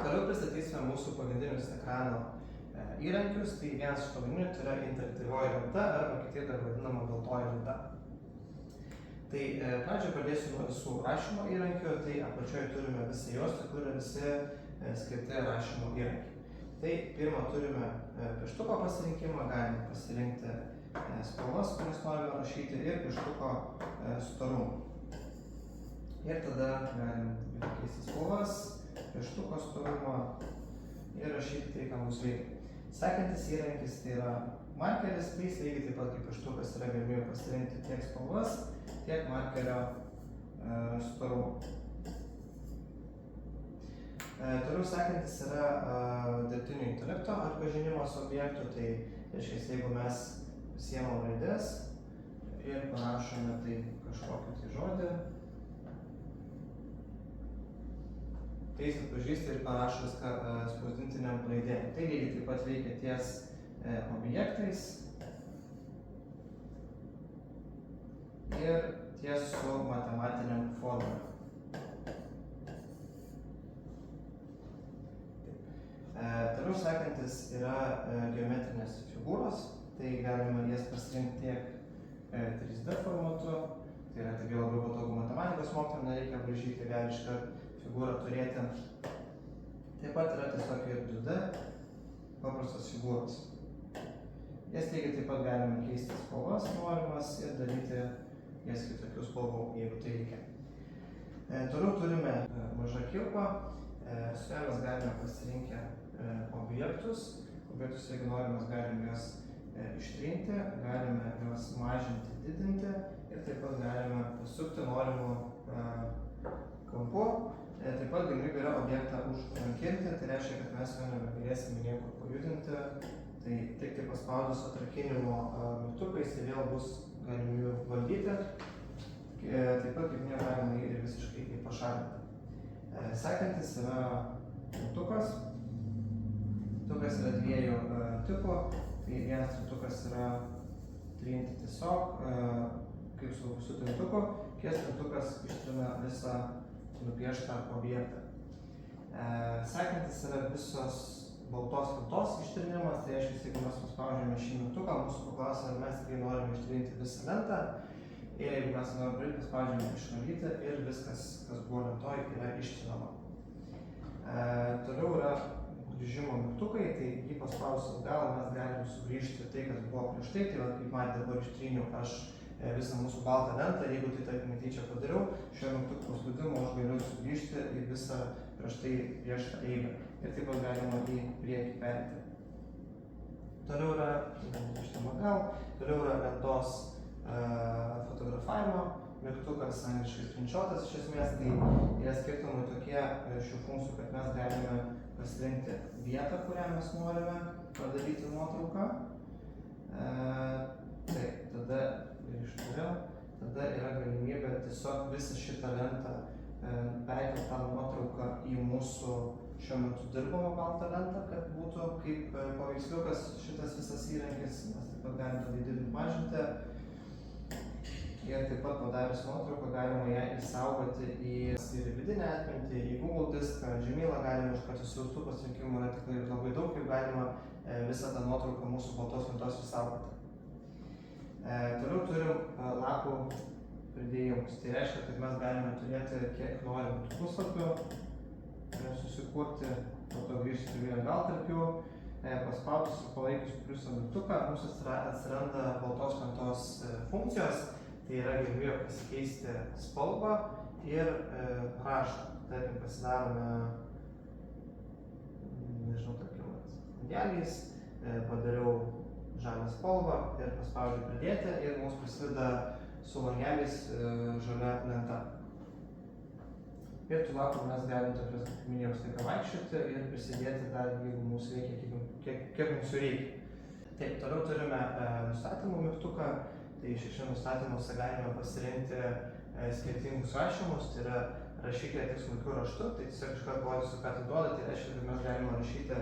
Toliau pristatysime mūsų pagrindinius ekrano įrankius. Tai vienas iš pagrindinių tai yra interaktyvioji lenta arba kitaip dar vadinama baltoji lenta. Tai pradžioje pradėsiu nuo visų rašymo įrankių. Tai apačioje turime visą juostą, kur yra visi skirti rašymo įrankiai. Tai pirmą turime pieštuko pasirinkimą, galime pasirinkti spalvas, kurias norime rašyti, ir pieštuko storumą. Ir tada galime keisti spalvas, pieštuko storumą ir rašyti tai, ką mums reikia. Sekantis įrankis tai yra markeris, tai jis lygiai taip pat kaip pieštukas yra galimybė pasirinkti tiek spalvas, tiek markerio storumą. Toliau sekantis yra dirbtinio intelekto atpažinimas objektų. Tai reiškia, jeigu mes pasiemam raides ir parašome tai kažkokį tai žodį, tai jis atpažįsta ir parašo viską spausdintiniam raidėm. Tai lygiai taip pat veikia ties objektais ir ties su matematiniam formulėm. Toliau sekantis yra geometrinės figūros. Tai galima jas pasirinkti tiek 3D formatu, tai yra tikrai labai patogu matematikos mokytojams, nereikia braižyti, gali iškart figūrą turėti. Taip pat yra tiesiog ir 2D paprastos figūros. Jas lygiai taip pat galime keisti spalvas norimas ir daryti jas kitokių spalvų, jeigu tai reikia. Toliau turime mažą kilpą. Su ja mes galime pasirinkę objektus. Objektus, jeigu norime, galime juos ištrinti, galime juos mažinti, didinti ir taip pat galime pasukti norimu kampu. Taip pat galimybė yra objektą užrankinti, tai reiškia, kad mes jo nebegalėsime niekur pajudinti. Tai tik tai paspaudus atrakinimo mygtukais tai vėl bus galimybių valdyti. Taip pat, kaip minėjau, galima ir visiškai pašalinti. Sekantis yra mygtukas. Mygtukas yra dviejų tipų. Tai vienas mygtukas yra trinti tiesiog, kaip su trintuku, kitas mygtukas ištrina visą nupieštą objektą. Sekantis yra visos baltos lentos ištrinimas. Tai reiškia, jeigu mes paspaudžiame šį mygtuką, mūsų paklausia, ar mes tikrai norime ištrinti visą lentą. Ir jeigu mes norime paspaudžiame išvalyti ir viskas, kas buvo lentoj, yra ištrinama. Toliau yra grįžimo mygtukai, tai jį paspaudus atgal mes galime sugrįžti tai, kas buvo prieš tai. Tai kaip matėte, dabar ištryniau aš visą mūsų baltą lentą. Jeigu tai tarkim netyčia padariau, šio mygtuko paspaudimu aš galiu sugrįžti į visą prieš tai pieštą eigą. Ir taip pat galima į priekį pereiti. Toliau yra, toliau yra lentos fotografavimo mygtukas, angliškai screenshotas iš esmės. Tai yra skirtumai tokie šių funkcijų, kad mes galime pasirinkti vietą, kurią mes norime padaryti nuotrauką. Taip, tada tada yra galimybė tiesiog visą šitą lentą perkelti tą nuotrauką į mūsų šiuo metu dirbamą baltą lentą, kad būtų kaip paveiksliukas šitas visas įrankis. Mes taip pat galime tada didinti, mažinti. Ir taip pat padarius nuotrauką galima ją įsaugoti į vidinę atmintį, į Google diską, Gmailą galima iškart susiųstų pasirinkimų yra tikrai labai daug, kaip galima visą tą nuotrauką mūsų baltos lentos įsaugoti. Toliau turim lapų pridėjimus. Tai reiškia, kad mes galime turėti kiek norim puslapių, susikurti, po to grįžti vėl gal tarp jų. Paspaudus ir palaikius pliuso mygtuką mums atsiranda baltos lentos funkcijos. Tai yra galimybė pasikeisti spalvą ir raštą. Tarkim, pasidarome, langeliais, padariau žalią spalvą ir paspaudžiu pridėti ir mums prasideda su langeliais žalia lenta. Ir tų lapų mes galime tokias, kaip minėjau, staiga vaikščioti ir prisidėti dar, jeigu mums reikia, kiek mums reikia. Taip, toliau turime nustatymų mygtuką. Tai šiuose nustatymuose galime pasirinkti skirtingus rašymus, tai yra rašykite tik smulkiu raštu, tai tiesiog iškart parodysiu, ką tai duoda, tai reiškia, kad mes galime rašyti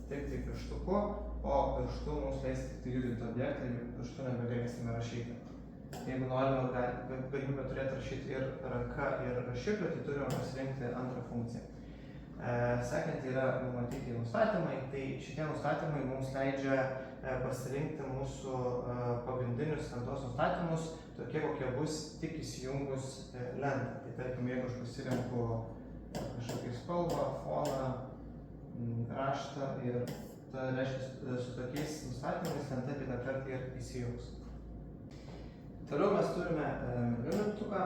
tik tai pirštuku, o pirštu mums leis tik tai judinti objektą ir pirštu nebegalėsime rašyti. Jeigu norime galimybę turėti rašyti ir ranka, ir rašikliu, tai turime pasirinkti antrą funkciją. Sekant yra numatyti nustatymai, tai šitie nustatymai mums leidžia pasirinkti mūsų pagrindinius lentos nustatymus, tokie kokie bus tik įsijungus lentą. Tai tarkim, jeigu aš pasirenku kažkokį spalvą, foną, raštą ir tai reiškia su tokiais nustatymais lenta kitą kartą ir įsijungs. Toliau mes turime mygtuką,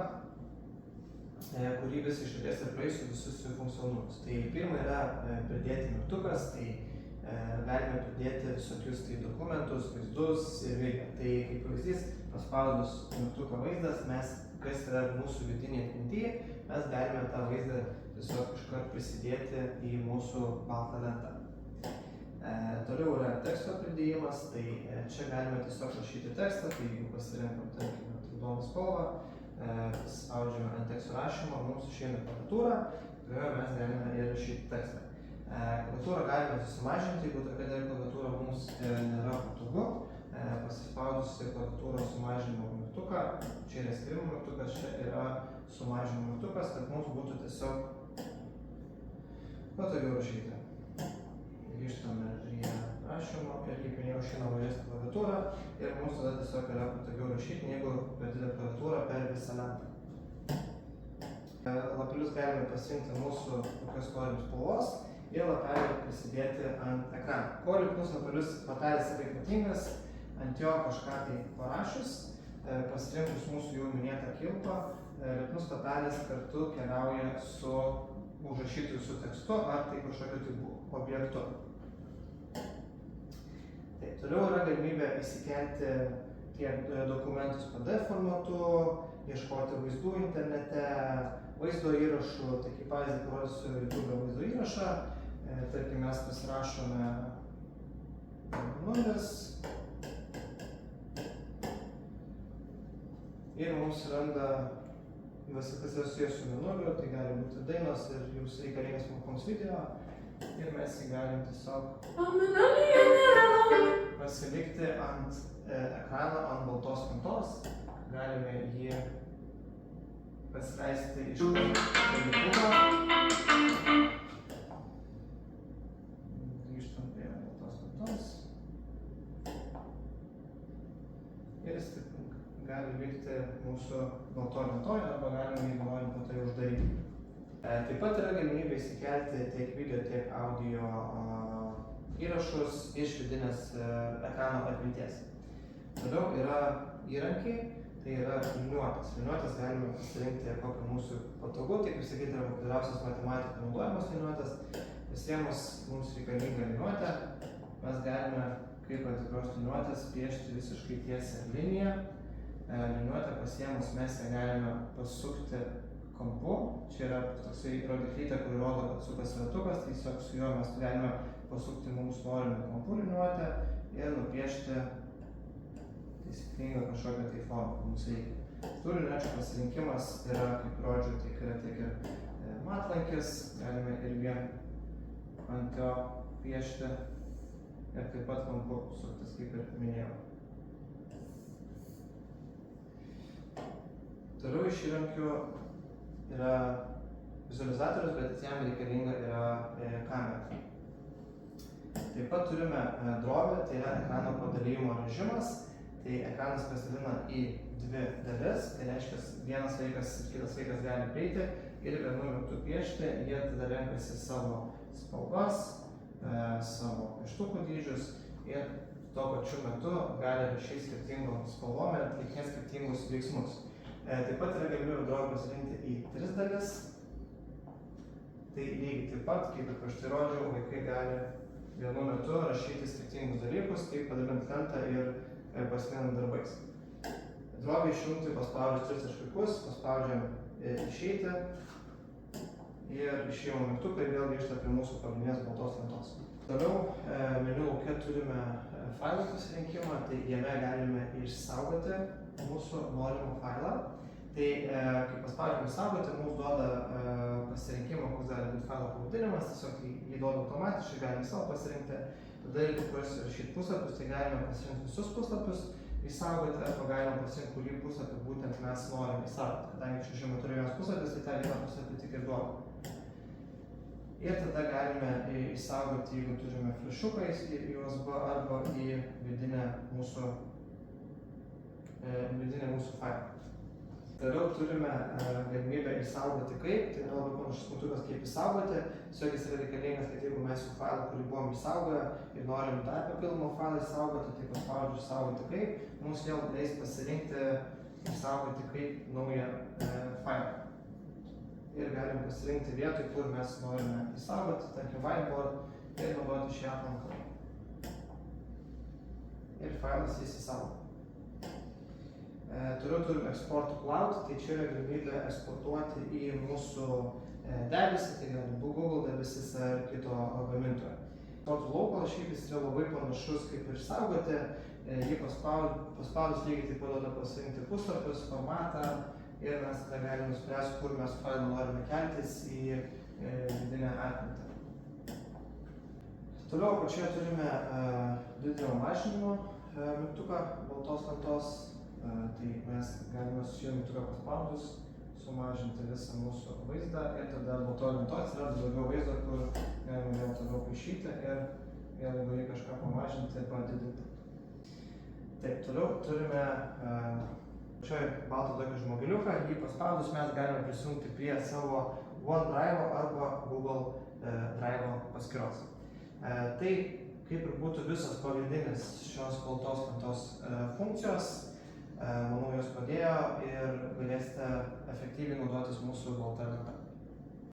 kurį vis iš eilės ir praeisiu visus funkcionalumus. Tai pirma yra pridėti mygtukas, tai galime pridėti visokius tai dokumentus, vaizdus ir video. Tai kaip pavyzdys, paspaudus mygtuką vaizdas, kas yra mūsų vidinėje atmintyje, mes galime tą vaizdą tiesiog iškart prisidėti į mūsų baltą lentą. Toliau yra teksto pridėjimas, tai čia galime tiesiog rašyti tekstą, tai jeigu pasirenkam, tarkim, raudoną spalvą, spaudžiame ant teksto rašymo, mums išeina klaviatūra, kurioje mes galime įrašyti tekstą. Klaviatūrą galime susimažinti, jeigu tokia klaviatūra mums nėra patogu. Pasispaudusi klaviatūros sumažinimo mygtuką, čia yra skirimo mygtukas, čia yra sumažinimo mygtukas, kad mums būtų tiesiog patogiau rašyti. Grįžtame prie rašymo ir kaip minėjau, išeina mažesnė klaviatūra ir mums tada tiesiog yra patogiau rašyti, negu per didelę klaviatūrą per visą lentą. Lapelius galime pasirinkti mūsų kokios norim spalvos ir lapelį prisidėti ant ekrano. Kuo lipnus lapelius lapelis yra ypatingas, ant jo kažką tai parašius, pasirinkus mūsų jau minėtą kilpą, lipnus lapelis kartu keliauja su užrašytu su tekstu ar tai kažkokiu tai objektu. Taip, toliau yra galimybė įsikelti tiek dokumentus PDF formatu, ieškoti vaizdų internete, vaizdo įrašų, tai kaip pavyzdį parodysiu YouTube vaizdo įrašą. Tarkim, mes pasirašome nulis ir mums randa viskas yra susijęs su mėnuliu, tai gali būti dainos ir jūs reikalingas mums video ir mes jį galim tiesiog pasilikti ant ekrano, ant baltos lentos. Galime jį pasileisti iš klaviatūros. Grįžtam prie baltos lentos. Ir jis gali likti mūsų baltoje lentoje arba galime, jeigu norim, po tai uždaryti. Taip pat yra galimybė įsikelti tiek video, tiek audio įrašus iš vidinės ekrano atminties. Toliau yra įrankiai, tai yra liniuotės. Liniuotės galime pasirinkti kokią mūsų patogu, tai kaip sakyti, yra populiariausias matematikų naudojamos liniuotės. Pasiemus mums reikalingą liniuotę, mes galime kaip ant tikros liniuotės piešti visiškai tiesią liniją. Liniuotę pasiemus mes ją galime pasukti kampu. Čia yra toksai rodiklytė, kuri rodo, kad sukasi ratukas, tai tiesiog su juo mes galime pasukti mums norimą kampu liniuotę ir nupiešti taisyklingą kažkokią tai formą, mums reikia. Tų liniuočių pasirinkimas yra, kaip rodžiu, tiek ir matlankis, galime ir vien ant jo piešti ir taip pat kampu suktis, kaip ir minėjau. Toliau iš įrankių yra vizualizatorius, bet jam reikalinga yra kamera. Taip pat turime drovę, tai yra ekrano padalijimo režimas. Tai ekranas pasidalina į dvi dalis, tai reiškia, vienas vaikas ir kitas vaikas gali prieiti ir vienu metu piešti, jie tada renkasi savo spalvas, savo pieštukų dydžius ir tuo pačiu metu gali rašyti skirtingom spalvom ir atlikinėti skirtingus veiksmus. Taip pat yra galimybė drovę pasirinkti į 3 dalis. Tai lygiai taip pat, kaip ir prieš tai rodžiau, vaikai gali vienu metu rašyti skirtingus dalykus, kaip padalinti lentą ir pasidalinant darbais. Drovę išjungti paspaudžius 3 taškiukus, paspaudžiam išeiti ir išėjimo mygtuką ir vėl grįžta prie mūsų pagrindinės baltos lentos. Toliau meniu lauke turime failų pasirinkimą, tai jame galime išsaugoti mūsų norimą failą. Tai kai paspaudžiam išsaugoti, mums duoda pasirinkimą, koks gali būti failo pavadinimas, tiesiog jį duoda automatiškai, galime savo pasirinkti. Tada jeigu rašyti puslapius, tai galime pasirinkti visus puslapius išsaugoti arba galime pasirinkti, kurį puslapį būtent mes norime išsaugoti. Kadangi čia šiuo metu yra vienas puslapis, tai tą vieną puslapį tik ir duoda. Ir tada galime išsaugoti, jeigu turime flashuką į USB arba į vidinę mūsų failą. Toliau turime galimybę išsaugoti kaip, tai yra labai panašus mygtukas kaip išsaugoti. Tiesiog jis yra reikalingas, kad jeigu mes jau failą, kurį buvom išsaugoję ir norim dar papildomą failą išsaugoti, tai paspaudžiu išsaugoti kaip, mums vėl leis pasirinkti išsaugoti kaip naują failą. Ir galim pasirinkti vietoj, kur mes norime išsaugoti, tarkim whiteboard, ir naudoti šią aplanką. Ir failas įsisaugo. Toliau turim Export to Cloud, tai čia yra galimybė eksportuoti į mūsų debesį, tai gali Google debesis ar kito gamintojo. Export to Local šiaip jis yra labai panašus kaip ir išsaugoti, jį paspaudus lygiai taip pat duoda pasirinkti puslapius, formatą ir mes tada galime nuspręsti, kur mes failą norime keltis į vidinę atmintį. Toliau apačioje turime didelio mažinimo mygtuką baltos lentos. Tai mes galime su šį mygtuką paspaudus sumažinti visą mūsų vaizdą ir tada baltoje lentoje atsiranda daugiau vaizdo, kur galime vėl toliau paišyti ir vėl jeigu kažką pamažinti ir padidinti. Taip, toliau turime čia baltą tokį žmogeliuką, jį paspaudus mes galime prisijungti prie savo OneDrive arba Google Drive paskyros. Tai kaip ir būtų visas pagrindinis šios baltos lentos funkcijos. Manau, jos padėjo ir galėsite efektyviai naudotis mūsų balta lenta.